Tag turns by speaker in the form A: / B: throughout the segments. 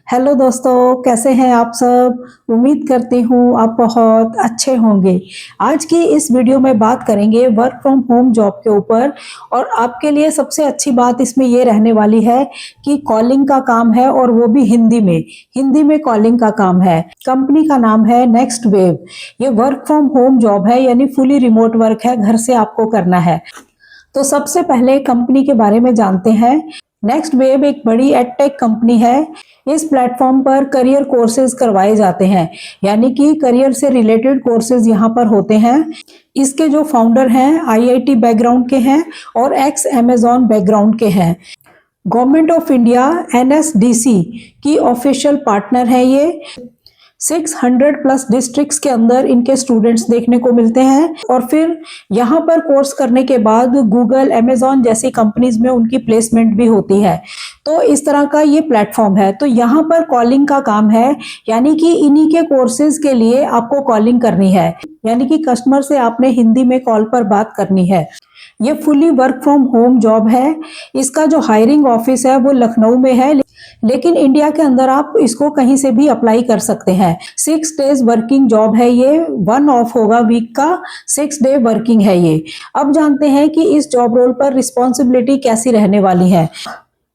A: Hello दोस्तों, कैसे हैं आप सब। उम्मीद करती हूँ आप बहुत अच्छे होंगे। आज की इस वीडियो में बात करेंगे वर्क फ्रॉम होम जॉब के ऊपर। और आपके लिए सबसे अच्छी बात इसमें ये रहने वाली है कि कॉलिंग का काम है और वो भी हिंदी में कॉलिंग का काम है। कंपनी का नाम है नेक्स्ट वेव। ये वर्क फ्रॉम होम जॉब है, यानी फुली रिमोट वर्क है, घर से आपको करना है। तो सबसे पहले कंपनी के बारे में जानते हैं। नेक्स्ट वेव एक बड़ी एडटेक कंपनी है। इस प्लेटफॉर्म पर करियर कोर्सेज करवाए जाते हैं, यानी कि करियर से रिलेटेड कोर्सेज यहाँ पर होते हैं। इसके जो फाउंडर हैं आईआईटी बैकग्राउंड के हैं और एक्स अमेजॉन बैकग्राउंड के हैं। गवर्नमेंट ऑफ इंडिया एनएसडीसी की ऑफिशियल पार्टनर है ये। 600 प्लस डिस्ट्रिक्ट्स के अंदर इनके स्टूडेंट्स देखने को मिलते हैं और फिर यहाँ पर कोर्स करने के बाद गूगल अमेजॉन जैसी कंपनीज में उनकी प्लेसमेंट भी होती है। तो इस तरह का ये प्लेटफॉर्म है। तो यहाँ पर कॉलिंग का काम है, यानी कि इन्हीं के कोर्सेज के लिए आपको कॉलिंग करनी है, यानी कि कस्टमर से आपने हिंदी में कॉल पर बात करनी है। ये fully work from home job है। इसका जो हायरिंग ऑफिस है वो लखनऊ में है, लेकिन इंडिया के अंदर आप इसको कहीं से भी अप्लाई कर सकते हैं। 6 डेज वर्किंग जॉब है ये, 1 ऑफ होगा वीक का, 6 डे वर्किंग है ये। अब जानते हैं कि इस जॉब रोल पर रिस्पॉन्सिबिलिटी कैसी रहने वाली है।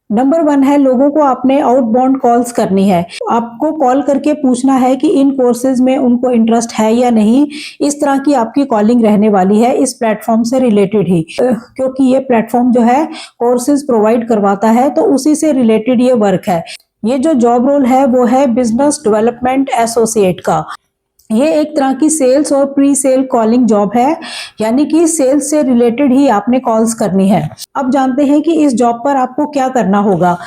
A: नंबर 1 है, लोगों को आपने आउटबाउंड कॉल्स करनी है। आपको कॉल करके पूछना है कि इन कोर्सेज में उनको इंटरेस्ट है या नहीं। इस तरह की आपकी कॉलिंग रहने वाली है इस प्लेटफॉर्म से रिलेटेड ही, क्योंकि ये प्लेटफॉर्म जो है कोर्सेज प्रोवाइड करवाता है, तो उसी से रिलेटेड ये वर्क है। ये जो जॉब रोल है वो है बिजनेस डेवलपमेंट एसोसिएट का। ये एक तरह की सेल्स और प्री सेल कॉलिंग जॉब है, यानी कि सेल्स से रिलेटेड ही आपने कॉल्स करनी है। अब जानते हैं कि इस जॉब पर आपको क्या करना होगा।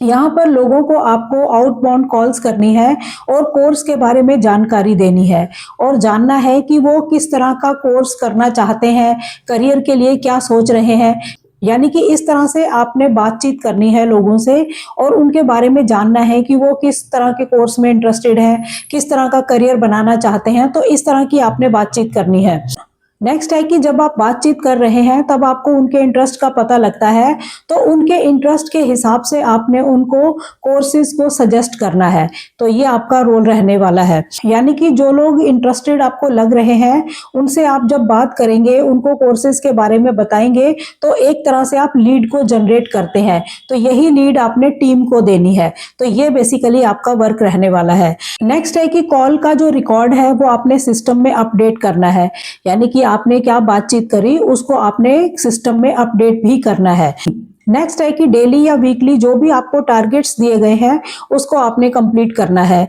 A: यहाँ पर लोगों को आपको आउटबाउंड कॉल्स करनी है और कोर्स के बारे में जानकारी देनी है और जानना है कि वो किस तरह का कोर्स करना चाहते हैं, करियर के लिए क्या सोच रहे हैं। यानी कि इस तरह से आपने बातचीत करनी है लोगों से और उनके बारे में जानना है कि वो किस तरह के कोर्स में इंटरेस्टेड हैं, किस तरह का करियर बनाना चाहते हैं। तो इस तरह की आपने बातचीत करनी है। नेक्स्ट है कि जब आप बातचीत कर रहे हैं तब आपको उनके इंटरेस्ट का पता लगता है, तो उनके इंटरेस्ट के हिसाब से आपने उनको कोर्सेज को सजेस्ट करना है। तो ये आपका रोल रहने वाला है, यानी कि जो लोग इंटरेस्टेड आपको लग रहे हैं उनसे आप जब बात करेंगे, उनको कोर्सेज के बारे में बताएंगे, तो एक तरह से आप लीड को जनरेट करते हैं। तो यही लीड आपने टीम को देनी है। तो ये बेसिकली आपका वर्क रहने वाला है। नेक्स्ट है कि कॉल का जो रिकॉर्ड है वो आपने सिस्टम में अपडेट करना है, यानी कि आपने क्या बातचीत करी उसको आपने सिस्टम में अपडेट भी करना है। नेक्स्ट है कि डेली या वीकली जो भी आपको टारगेट्स दिए गए हैं उसको आपने कंप्लीट करना है।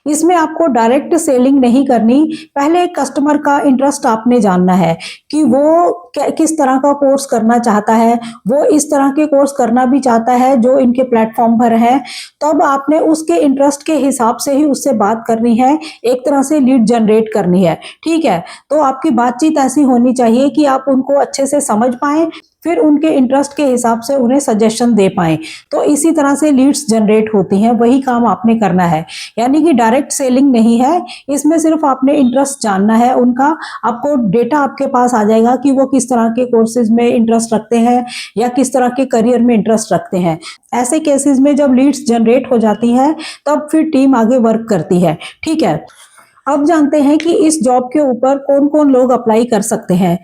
A: इसमें आपको डायरेक्ट सेलिंग नहीं करनी, पहले कस्टमर का इंटरेस्ट आपने जानना है कि वो किस तरह का कोर्स करना चाहता है। वो इस तरह के कोर्स करना भी चाहता है जो इनके प्लेटफॉर्म पर है। तब आपने उसके इंटरेस्ट के हिसाब से ही उससे बात करनी है, एक तरह से लीड जनरेट करनी है। ठीक है, तो आपकी बातचीत ऐसी होनी चाहिए कि आप उनको अच्छे से समझ पाएं, फिर उनके इंटरेस्ट के हिसाब से उन्हें सजेशन दे पाएं। तो इसी तरह से लीड्स जनरेट होती हैं, वही काम आपने करना है। यानी कि डायरेक्ट सेलिंग नहीं है, इसमें सिर्फ आपने इंटरेस्ट जानना है उनका। आपको डेटा आपके पास आ जाएगा कि वो किस तरह के कोर्सेज में इंटरेस्ट रखते हैं या किस तरह के करियर में इंटरेस्ट रखते हैं। ऐसे केसेस में जब लीड्स जनरेट हो जाती हैं तब फिर टीम आगे वर्क करती है। ठीक है, अब जानते हैं कि इस जॉब के ऊपर कौन कौन लोग अप्लाई कर सकते हैं।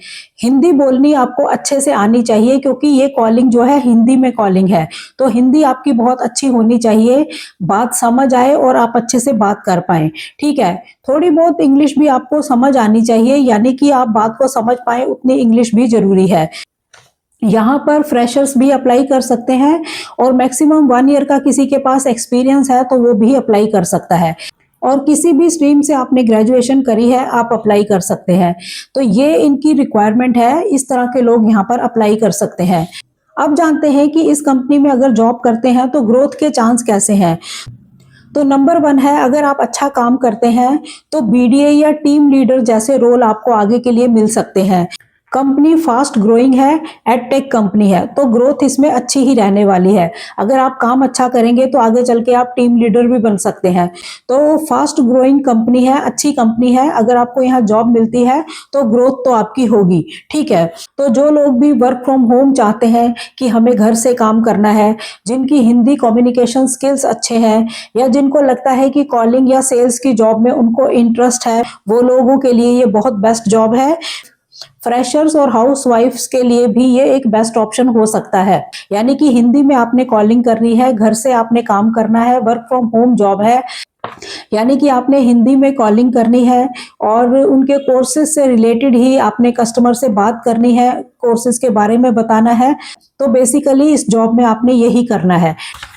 A: हिंदी बोलनी आपको अच्छे से आनी चाहिए, क्योंकि ये कॉलिंग जो है हिंदी में कॉलिंग है। तो हिंदी आपकी बहुत अच्छी होनी चाहिए, बात समझ आए और आप अच्छे से बात कर पाएं। ठीक है, थोड़ी बहुत इंग्लिश भी आपको समझ आनी चाहिए, यानी कि आप बात को समझ पाएं उतनी इंग्लिश भी जरूरी है। यहाँ पर फ्रेशर्स भी अप्लाई कर सकते हैं और मैक्सिमम 1 ईयर का किसी के पास एक्सपीरियंस है तो वो भी अप्लाई कर सकता है। और किसी भी स्ट्रीम से आपने ग्रेजुएशन करी है आप अप्लाई कर सकते हैं। तो ये इनकी रिक्वायरमेंट है, इस तरह के लोग यहाँ पर अप्लाई कर सकते हैं। अब जानते हैं कि इस कंपनी में अगर जॉब करते हैं तो ग्रोथ के चांस कैसे हैं। तो नंबर 1 है, अगर आप अच्छा काम करते हैं तो बीडीए या टीम लीडर जैसे रोल आपको आगे के लिए मिल सकते हैं। कंपनी फास्ट ग्रोइंग है, एडटेक कंपनी है, तो ग्रोथ इसमें अच्छी ही रहने वाली है। अगर आप काम अच्छा करेंगे तो आगे चल के आप टीम लीडर भी बन सकते हैं। तो फास्ट ग्रोइंग कंपनी है, अच्छी कंपनी है। अगर आपको यहाँ जॉब मिलती है तो ग्रोथ तो आपकी होगी, ठीक है। तो जो लोग भी वर्क फ्रॉम होम चाहते हैं कि हमें घर से काम करना है, जिनकी हिंदी कम्युनिकेशन स्किल्स अच्छे हैं, या जिनको लगता है कि कॉलिंग या सेल्स की जॉब में उनको इंटरेस्ट है, वो लोगों के लिए ये बहुत बेस्ट जॉब है। फ्रेशर्स और हाउसवाइफ्स के लिए भी ये एक बेस्ट ऑप्शन हो सकता है। यानी कि हिंदी में आपने कॉलिंग करनी है, घर से आपने काम करना है, वर्क फ्रॉम होम जॉब है। यानी कि आपने हिंदी में कॉलिंग करनी है और उनके कोर्सेज से रिलेटेड ही आपने कस्टमर से बात करनी है, कोर्सेज के बारे में बताना है। तो बेसिकली इस जॉब में आपने यही करना है।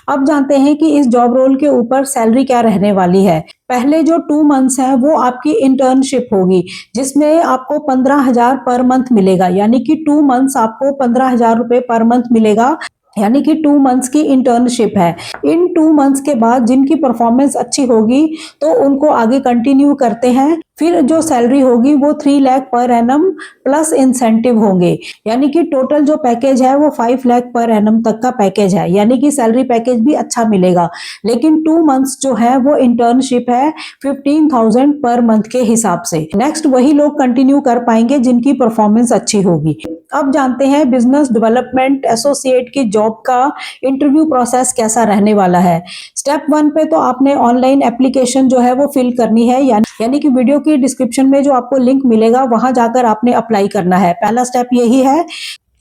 A: अब जानते हैं कि इस जॉब रोल के ऊपर सैलरी क्या रहने वाली है। पहले जो 2 मंथ्स है वो आपकी इंटर्नशिप होगी, जिसमें आपको 15,000 पर मंथ मिलेगा। यानी कि 2 मंथ्स आपको 15,000 रुपए पर मंथ मिलेगा। यानी कि 2 मंथ्स की इंटर्नशिप है। इन 2 मंथ्स के बाद जिनकी परफॉर्मेंस अच्छी होगी तो उनको आगे कंटिन्यू करते हैं। फिर जो सैलरी होगी वो 3 lakh per annum plus incentive होंगे। यानी कि टोटल जो पैकेज है वो 5 लाख पर एनम तक का पैकेज है। यानी कि सैलरी पैकेज भी अच्छा मिलेगा। लेकिन 2 मंथ्स जो है वो इंटर्नशिप है 15,000 पर मंथ के हिसाब से। नेक्स्ट वही लोग कंटिन्यू कर पाएंगे जिनकी परफॉर्मेंस अच्छी होगी। अब जानते हैं बिजनेस डेवलपमेंट एसोसिएट की जॉब का इंटरव्यू प्रोसेस कैसा रहने वाला है। स्टेप 1 पे तो आपने ऑनलाइन एप्लीकेशन जो है वो फिल करनी है। यानी कि वीडियो की डिस्क्रिप्शन में जो आपको लिंक मिलेगा वहां जाकर आपने अप्लाई करना है। पहला स्टेप यही है।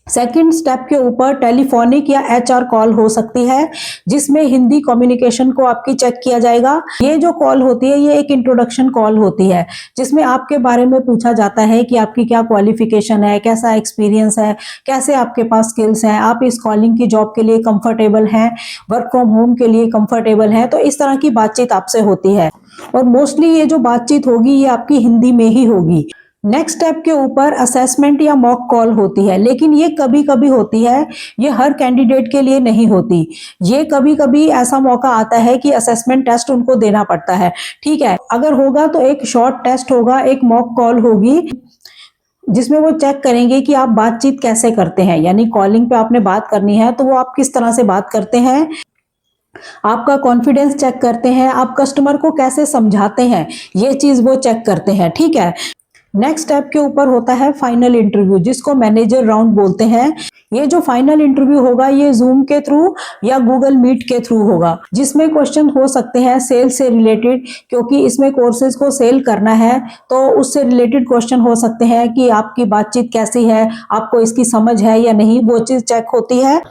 A: सेकंड स्टेप के ऊपर टेलीफोनिक या एचआर कॉल हो सकती है, जिसमें हिंदी कम्युनिकेशन को आपकी चेक किया जाएगा। ये जो कॉल होती है ये एक इंट्रोडक्शन कॉल होती है, जिसमें आपके बारे में पूछा जाता है कि आपकी क्या क्वालिफिकेशन है, कैसा एक्सपीरियंस है, कैसे आपके पास स्किल्स हैं, आप इस कॉलिंग की जॉब के लिए कंफर्टेबल हैं, वर्क फ्रॉम होम के लिए कंफर्टेबल हैं। तो इस तरह की बातचीत आपसे होती है और मोस्टली ये जो बातचीत होगी ये आपकी हिंदी में ही होगी। नेक्स्ट स्टेप के ऊपर असेसमेंट या मॉक कॉल होती है, लेकिन ये कभी कभी होती है, ये हर कैंडिडेट के लिए नहीं होती। ये कभी कभी ऐसा मौका आता है कि असेसमेंट टेस्ट उनको देना पड़ता है, ठीक है। अगर होगा तो एक शॉर्ट टेस्ट होगा, एक मॉक कॉल होगी, जिसमें वो चेक करेंगे कि आप बातचीत कैसे करते हैं। यानी कॉलिंग पे आपने बात करनी है तो वो आप किस तरह से बात करते हैं, आपका कॉन्फिडेंस चेक करते हैं, आप कस्टमर को कैसे समझाते हैं, ये चीज वो चेक करते हैं, ठीक है। नेक्स्ट स्टेप के ऊपर होता है फाइनल इंटरव्यू, जिसको मैनेजर राउंड बोलते हैं। ये जो फाइनल इंटरव्यू होगा ये जूम के थ्रू या गूगल मीट के थ्रू होगा, जिसमें क्वेश्चन हो सकते हैं सेल से रिलेटेड, क्योंकि इसमें कोर्सेज को सेल करना है तो उससे रिलेटेड क्वेश्चन हो सकते हैं कि आपकी बातचीत कैसी है, आपको इसकी समझ है या नहीं, वो चीज चेक होती है।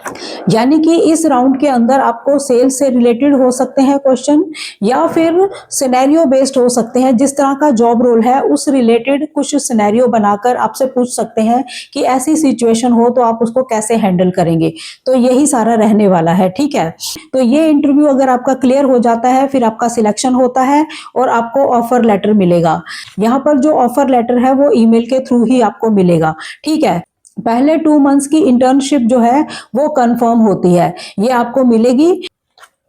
A: यानी कि इस राउंड के अंदर आपको सेल से रिलेटेड हो सकते हैं क्वेश्चन, या फिर सिनेरियो बेस्ड हो सकते हैं। जिस तरह का जॉब रोल है उस रिलेटेड कुछ सिनेरियो बनाकर आपसे पूछ सकते हैं कि ऐसी सिचुएशन हो तो आप उसको कैसे हैंडल करेंगे। तो यही सारा रहने वाला है, ठीक है। तो ये इंटरव्यू अगर आपका क्लियर हो जाता है फिर आपका सिलेक्शन होता है और आपको ऑफर लेटर मिलेगा। यहाँ पर जो ऑफर लेटर है वो ईमेल के थ्रू ही आपको मिलेगा, ठीक है। पहले 2 मंथ्स की इंटर्नशिप जो है वो कंफर्म होती है, ये आपको मिलेगी।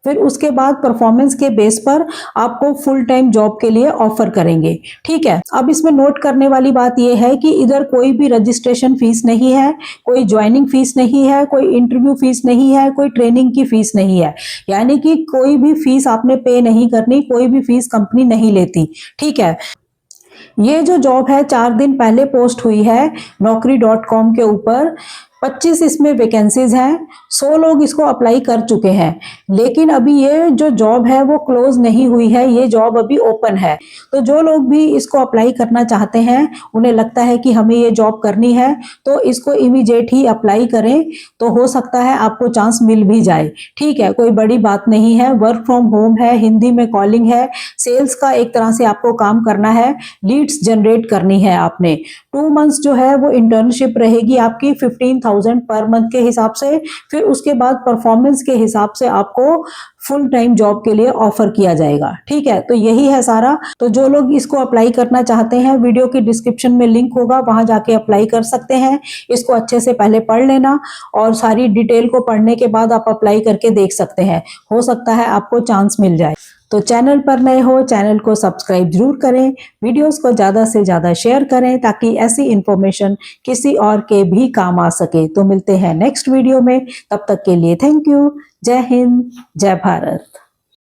A: फिर उसके बाद परफॉर्मेंस के बेस पर आपको फुल टाइम जॉब के लिए ऑफर करेंगे, ठीक है। अब इसमें नोट करने वाली बात यह है कि इधर कोई भी रजिस्ट्रेशन फीस नहीं है, कोई ज्वाइनिंग फीस नहीं है, कोई इंटरव्यू फीस नहीं है, कोई ट्रेनिंग की फीस नहीं है। यानी कि कोई भी फीस आपने पे नहीं करनी, कोई भी फीस कंपनी नहीं लेती, ठीक है। ये जो जॉब है 4 दिन पहले पोस्ट हुई है naukri.com के ऊपर। 25 इसमें वैकेंसीज हैं, 100 लोग इसको अप्लाई कर चुके हैं। लेकिन अभी ये जो जॉब है वो क्लोज नहीं हुई है, ये जॉब अभी ओपन है। तो जो लोग भी इसको अप्लाई करना चाहते हैं, उन्हें लगता है कि हमें ये जॉब करनी है, तो इसको इमीडिएट ही अप्लाई करें। तो हो सकता है आपको चांस मिल भी जाए, ठीक है। कोई बड़ी बात नहीं है, वर्क फ्रॉम होम है, हिंदी में कॉलिंग है, सेल्स का एक तरह से आपको काम करना है, लीड्स जनरेट करनी है आपने। 2 मंथ्स जो है वो इंटर्नशिप रहेगी आपकी 15,000 पर मंथ के हिसाब से। फिर उसके बाद परफॉर्मेंस के हिसाब से आपको फुल टाइम जॉब के लिए ऑफर किया जाएगा, ठीक है। तो यही है सारा। तो जो लोग इसको अप्लाई करना चाहते हैं, वीडियो की डिस्क्रिप्शन में लिंक होगा, वहां जाके अप्लाई कर सकते हैं। इसको अच्छे से पहले पढ़ लेना और सारी डिटेल को पढ़ने के बाद आप अप्लाई करके देख सकते हैं, हो सकता है आपको चांस मिल जाए। तो चैनल पर नए हो, चैनल को सब्सक्राइब जरूर करें, वीडियोस को ज़्यादा से ज़्यादा शेयर करें ताकि ऐसी इंफॉर्मेशन किसी और के भी काम आ सके। तो मिलते हैं नेक्स्ट वीडियो में, तब तक के लिए थैंक यू। जय हिंद, जय भारत।